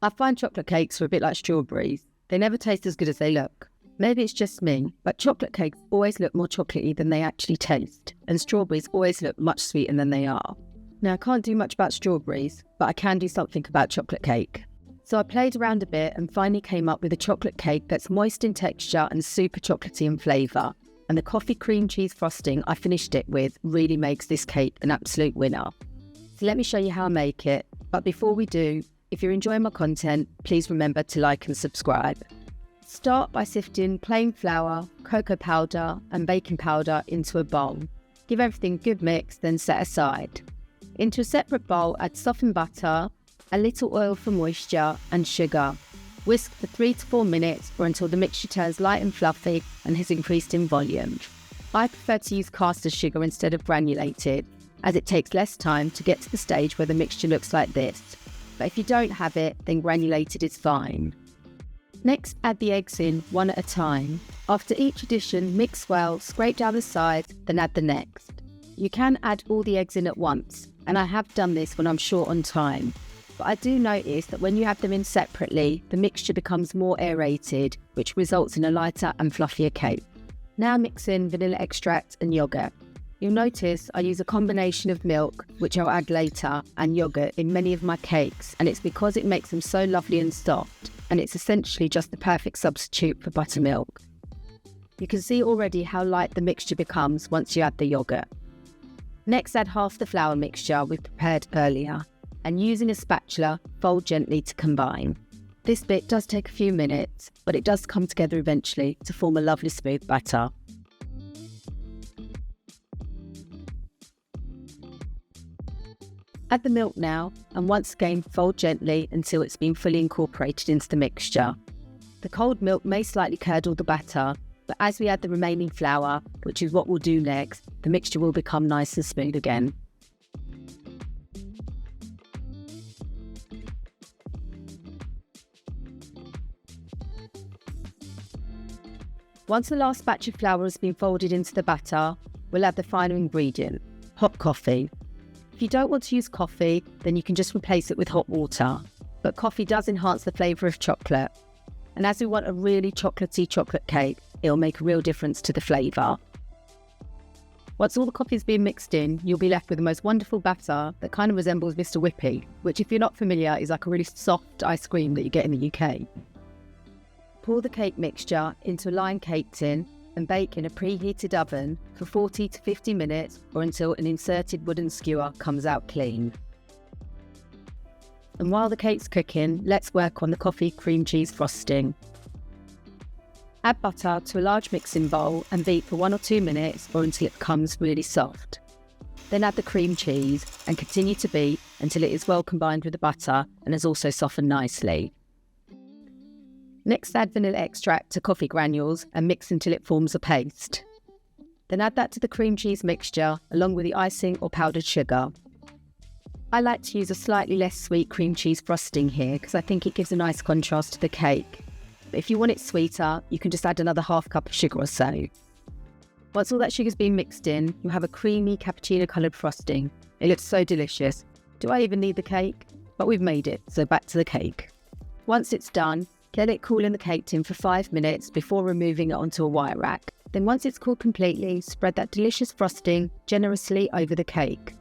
I find chocolate cakes are a bit like strawberries. They never taste as good as they look. Maybe it's just me, but chocolate cakes always look more chocolatey than they actually taste, and strawberries always look much sweeter than they are. Now, I can't do much about strawberries, but I can do something about chocolate cake. So I played around a bit and finally came up with a chocolate cake that's moist in texture and super chocolatey in flavour. And the coffee cream cheese frosting I finished it with really makes this cake an absolute winner. So let me show you how I make it. But before we do, if you're enjoying my content, please remember to like and subscribe. Start by sifting plain flour, cocoa powder and baking powder into a bowl. Give everything a good mix, then set aside. Into a separate bowl, add softened butter, a little oil for moisture and sugar. Whisk for 3 to 4 minutes or until the mixture turns light and fluffy and has increased in volume. I prefer to use caster sugar instead of granulated, as it takes less time to get to the stage where the mixture looks like this. But if you don't have it, then granulated is fine. Next, add the eggs in one at a time. After each addition, mix well, scrape down the sides, then add the next. You can add all the eggs in at once, and I have done this when I'm short on time. But I do notice that when you have them in separately, the mixture becomes more aerated, which results in a lighter and fluffier cake. Now mix in vanilla extract and yoghurt. You'll notice I use a combination of milk, which I'll add later, and yoghurt in many of my cakes, and it's because it makes them so lovely and soft, and it's essentially just the perfect substitute for buttermilk. You can see already how light the mixture becomes once you add the yoghurt. Next, add half the flour mixture we prepared earlier, and using a spatula, fold gently to combine. This bit does take a few minutes, but it does come together eventually to form a lovely smooth batter. Add the milk now, and once again fold gently until it's been fully incorporated into the mixture. The cold milk may slightly curdle the batter, but as we add the remaining flour, which is what we'll do next, the mixture will become nice and smooth again. Once the last batch of flour has been folded into the batter, we'll add the final ingredient, hot coffee. If you don't want to use coffee, then you can just replace it with hot water. But coffee does enhance the flavour of chocolate. And as we want a really chocolatey chocolate cake, it'll make a real difference to the flavour. Once all the coffee's been mixed in, you'll be left with the most wonderful batter that kind of resembles Mr. Whippy, which if you're not familiar is like a really soft ice cream that you get in the UK. Pour the cake mixture into a lined cake tin and bake in a preheated oven for 40 to 50 minutes or until an inserted wooden skewer comes out clean. And while the cake's cooking, let's work on the coffee cream cheese frosting. Add butter to a large mixing bowl and beat for 1 or 2 minutes or until it becomes really soft. Then add the cream cheese and continue to beat until it is well combined with the butter and has also softened nicely. Next, add vanilla extract to coffee granules and mix until it forms a paste. Then add that to the cream cheese mixture along with the icing or powdered sugar. I like to use a slightly less sweet cream cheese frosting here because I think it gives a nice contrast to the cake. But if you want it sweeter, you can just add another half cup of sugar or so. Once all that sugar's been mixed in, you'll have a creamy cappuccino coloured frosting. It looks so delicious. Do I even need the cake? But we've made it, so back to the cake. Once it's done, let it cool in the cake tin for 5 minutes before removing it onto a wire rack. Then once it's cooled completely, spread that delicious frosting generously over the cake.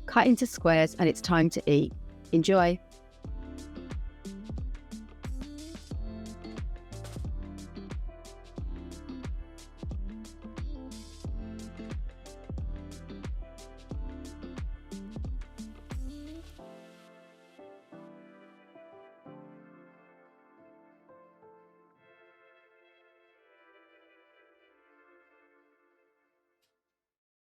Cut into squares and it's time to eat. Enjoy!